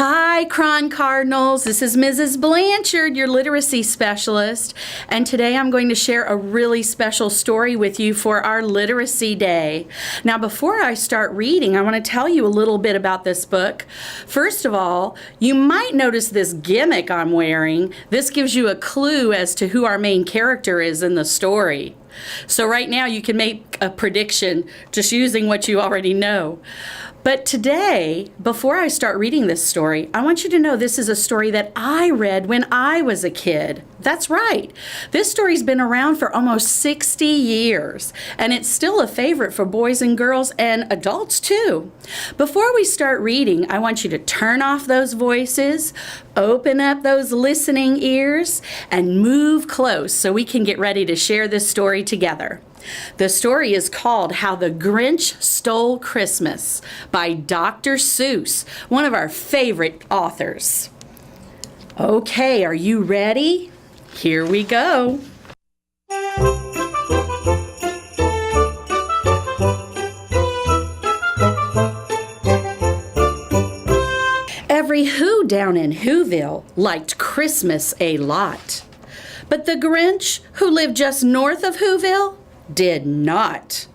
Hi, Krahn Cardinals. This is Mrs. Blanchard, your literacy specialist, and today I'm going to share a really special story with you for our Literacy Day. Now, before I start reading, I want to tell you a little bit about this book. First of all, you might notice this gimmick I'm wearing. This gives you a clue as to who our main character is in the story. So right now you can make a prediction just using what you already know. But today, before I start reading this story, I want you to know this is a story that I read when I was a kid. That's right. This story's been around for almost 60 years, and it's still a favorite for boys and girls and adults too. Before we start reading, I want you to turn off those voices, open up those listening ears, and move close so we can get ready to share this story together. The story is called How the Grinch Stole Christmas by Dr. Seuss, one of our favorite authors. Okay, are you ready? Here we go. Every Who down in Whoville liked Christmas a lot. But the Grinch, who lived just north of Whoville, did not.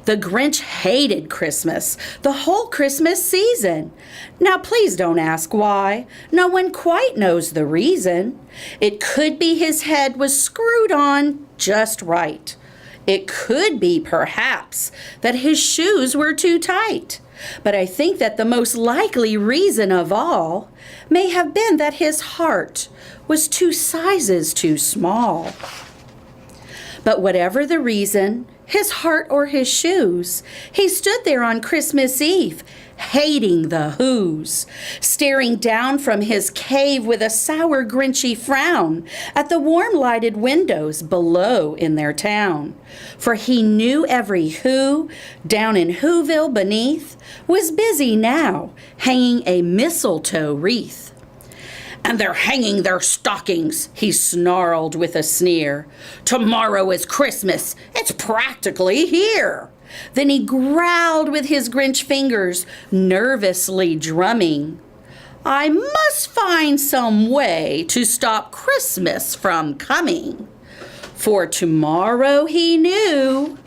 The Grinch hated Christmas, the whole Christmas season. Now please don't ask why. No one quite knows the reason. It could be his head was screwed on just right. It could be, perhaps, that his shoes were too tight. But I think that the most likely reason of all may have been that his heart was 2 sizes too small. But whatever the reason, his heart or his shoes, he stood there on Christmas Eve, hating the Whos, staring down from his cave with a sour, grinchy frown at the warm lighted windows below in their town. For he knew every Who down in Whoville beneath was busy now, hanging a mistletoe wreath. "And they're hanging their stockings," he snarled with a sneer. "Tomorrow is Christmas. It's practically here." Then he growled with his Grinch fingers, nervously drumming. "I must find some way to stop Christmas from coming." For tomorrow, he knew,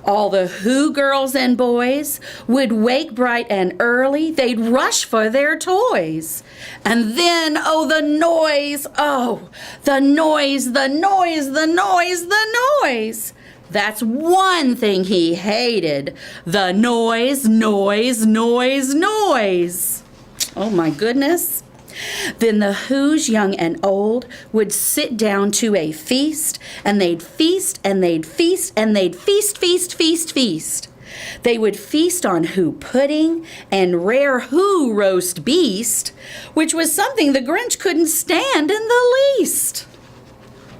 all the Who girls and boys would wake bright and early. They'd rush for their toys. And then, oh, the noise, oh, the noise, the noise, the noise, the noise. That's one thing he hated, the noise, noise, noise, noise. Oh, my goodness. Then the Who's, young and old, would sit down to a feast, and they'd feast, and they'd feast, and they'd feast, feast, feast, feast. They would feast on Who pudding and rare Who roast beast, which was something the Grinch couldn't stand in the least.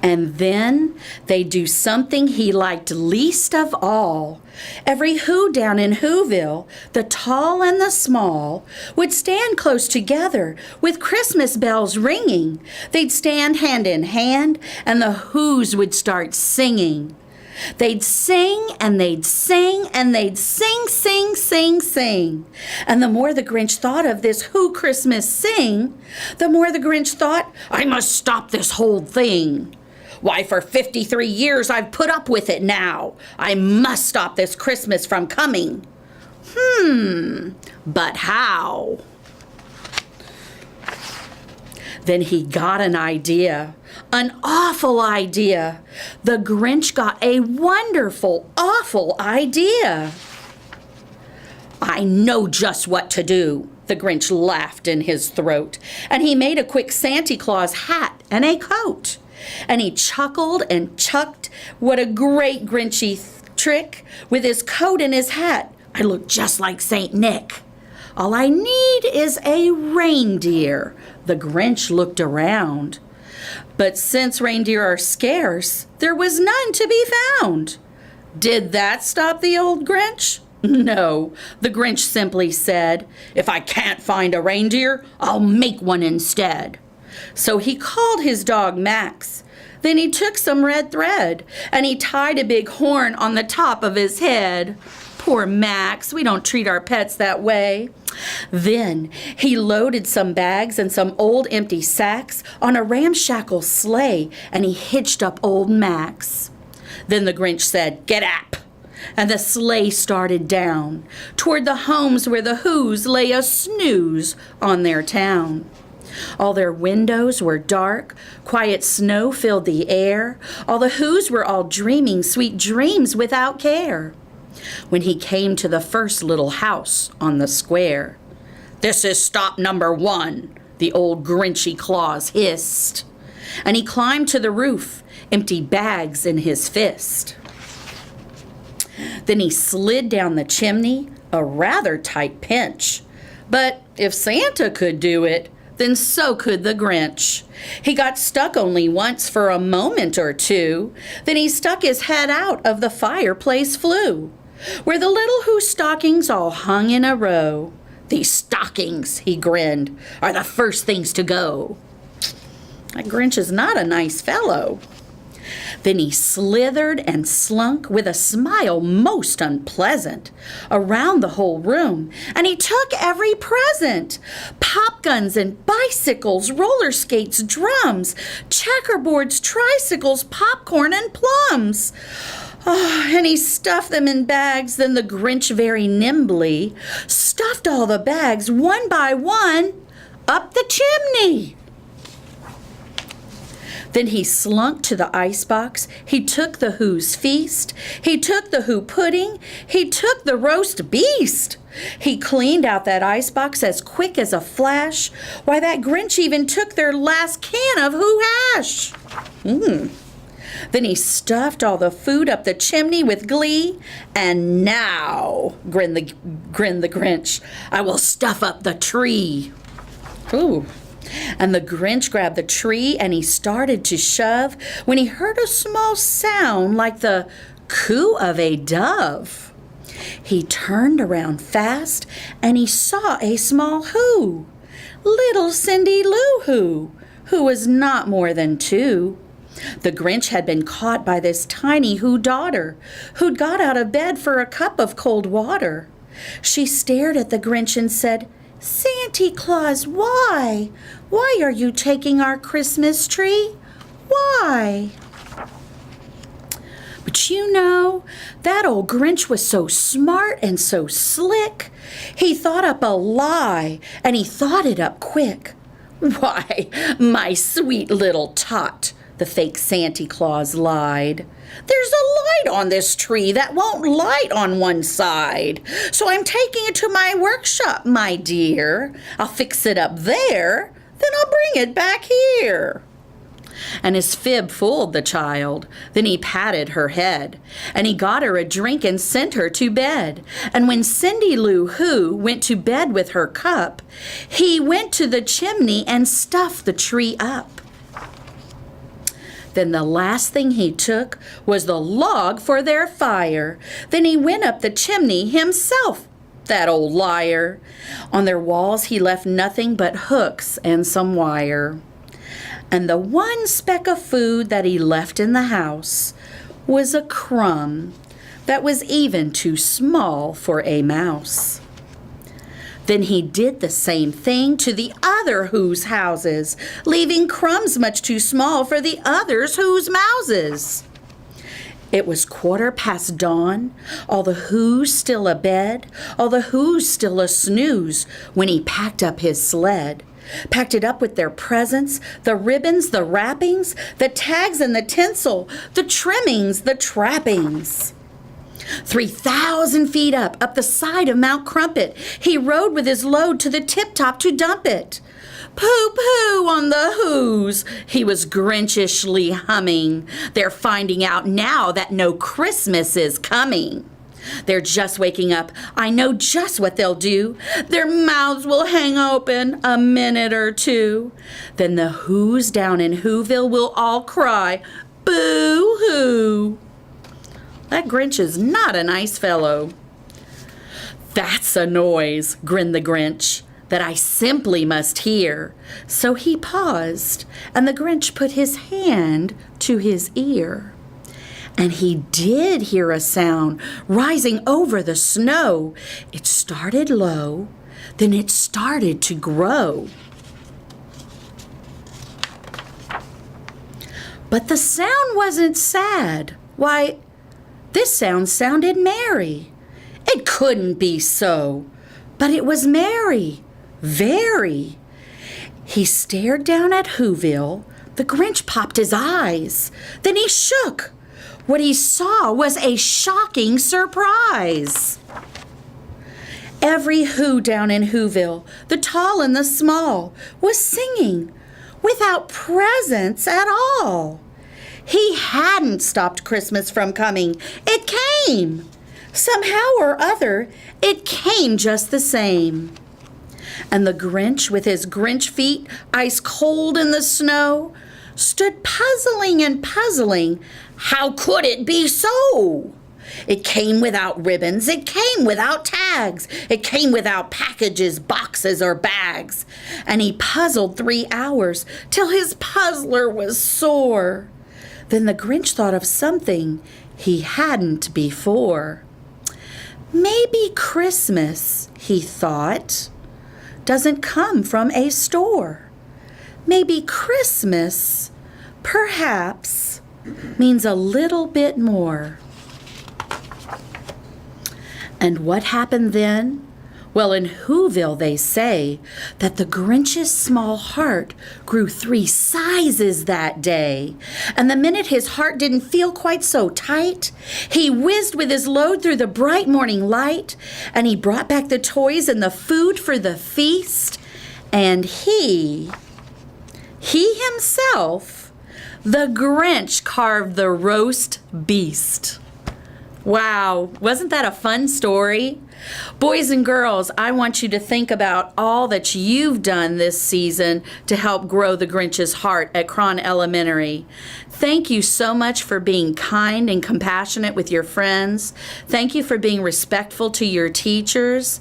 And then they'd do something he liked least of all. Every Who down in Whoville, the tall and the small, would stand close together with Christmas bells ringing. They'd stand hand in hand, and the Whos would start singing. They'd sing, and they'd sing, and they'd sing, sing, sing, sing. And the more the Grinch thought of this Who Christmas sing, the more the Grinch thought, "I must stop this whole thing. Why, for 53 years I've put up with it now. I must stop this Christmas from coming. But how?" Then he got an idea, an awful idea. The Grinch got a wonderful, awful idea. "I know just what to do." The Grinch laughed in his throat, and he made a quick Santa Claus hat and a coat. And he chuckled and chucked. What a great Grinchy trick. With his coat and his hat, I look just like Saint Nick. All I need is a reindeer. The Grinch looked around. But since reindeer are scarce, there was none to be found. Did that stop the old Grinch? No, the Grinch simply said, "If I can't find a reindeer, I'll make one instead." So he called his dog Max. Then he took some red thread, and he tied a big horn on the top of his head. Poor Max, we don't treat our pets that way. Then he loaded some bags and some old empty sacks on a ramshackle sleigh, and he hitched up old Max. Then the Grinch said, "Get up!" And the sleigh started down toward the homes where the Whos lay a snooze on their town. All their windows were dark, quiet snow filled the air. All the Whos were all dreaming sweet dreams without care. When he came to the first little house on the square, "This is stop number 1, the old Grinchy claws hissed. And he climbed to the roof, empty bags in his fist. Then he slid down the chimney, a rather tight pinch. But if Santa could do it, then so could the Grinch. He got stuck only once for a moment or two. Then he stuck his head out of the fireplace flue, where the little Who stockings all hung in a row. "These stockings," he grinned, "are the first things to go." That Grinch is not a nice fellow. Then he slithered and slunk with a smile most unpleasant around the whole room, and he took every present: pop guns and bicycles, roller skates, drums, checkerboards, tricycles, popcorn, and plums. Oh, and he stuffed them in bags. Then the Grinch very nimbly stuffed all the bags one by one up the chimney. Then he slunk to the icebox. He took the Who's feast. He took the Who pudding. He took the roast beast. He cleaned out that icebox as quick as a flash. Why, that Grinch even took their last can of Who hash. Then he stuffed all the food up the chimney with glee. "And now," grinned the Grinch, "I will stuff up the tree." Ooh. And the Grinch grabbed the tree and he started to shove when he heard a small sound like the coo of a dove. He turned around fast and he saw a small Who, little Cindy Lou who was not more than 2. The Grinch had been caught by this tiny Who daughter who'd got out of bed for a cup of cold water. She stared at the Grinch and said, "Santa Claus, why? Why are you taking our Christmas tree? Why?" But you know, that old Grinch was so smart and so slick. He thought up a lie, and he thought it up quick. "Why, my sweet little tot," the fake Santa Claus lied, "there's a light on this tree that won't light on one side. So I'm taking it to my workshop, my dear. I'll fix it up there, then I'll bring it back here." And his fib fooled the child. Then he patted her head, and he got her a drink and sent her to bed. And when Cindy Lou Who went to bed with her cup, he went to the chimney and stuffed the tree up. Then the last thing he took was the log for their fire. Then he went up the chimney himself, that old liar. On their walls he left nothing but hooks and some wire. And the one speck of food that he left in the house was a crumb that was even too small for a mouse. Then he did the same thing to the other Who's houses, leaving crumbs much too small for the others Who's mouses. It was 1/4 dawn, all the Who's still abed, all the Who's still a snooze, when he packed up his sled. Packed it up with their presents, the ribbons, the wrappings, the tags and the tinsel, the trimmings, the trappings. 3,000 feet up the side of Mount Crumpet, he rode with his load to the tip-top to dump it. Pooh-pooh on the Who's, he was Grinchishly humming. They're finding out now that no Christmas is coming. They're just waking up. I know just what they'll do. Their mouths will hang open a minute or two. Then the Who's down in Whoville will all cry, "Boo-hoo!" That Grinch is not a nice fellow. "That's a noise," grinned the Grinch, "that I simply must hear." So he paused, and the Grinch put his hand to his ear. And he did hear a sound rising over the snow. It started low, then it started to grow. But the sound wasn't sad. Why, this sound sounded merry. It couldn't be so, but it was merry, very. He stared down at Whoville. The Grinch popped his eyes. Then he shook. What he saw was a shocking surprise. Every Who down in Whoville, the tall and the small, was singing without presents at all. He hadn't stopped Christmas from coming. It came. Somehow or other, it came just the same. And the Grinch, with his Grinch feet ice cold in the snow, stood puzzling and puzzling. How could it be so? It came without ribbons. It came without tags. It came without packages, boxes, or bags. And he puzzled 3 hours till his puzzler was sore. Then the Grinch thought of something he hadn't before. Maybe Christmas, he thought, doesn't come from a store. Maybe Christmas, perhaps, means a little bit more. And what happened then? Well, in Whoville they say that the Grinch's small heart grew 3 sizes that day. And the minute his heart didn't feel quite so tight, he whizzed with his load through the bright morning light, and he brought back the toys and the food for the feast. And he himself, the Grinch, carved the roast beast. Wow, wasn't that a fun story? Boys and girls, I want you to think about all that you've done this season to help grow the Grinch's heart at Krahn Elementary. Thank you so much for being kind and compassionate with your friends. Thank you for being respectful to your teachers.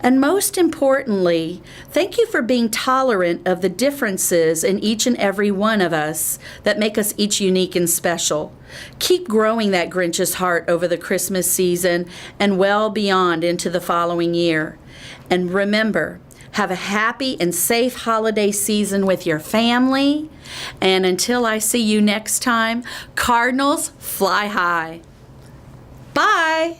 And most importantly, thank you for being tolerant of the differences in each and every one of us that make us each unique and special. Keep growing that Grinch's heart over the Christmas season and well beyond into the following year. And remember, have a happy and safe holiday season with your family. And until I see you next time, Cardinals fly high. Bye.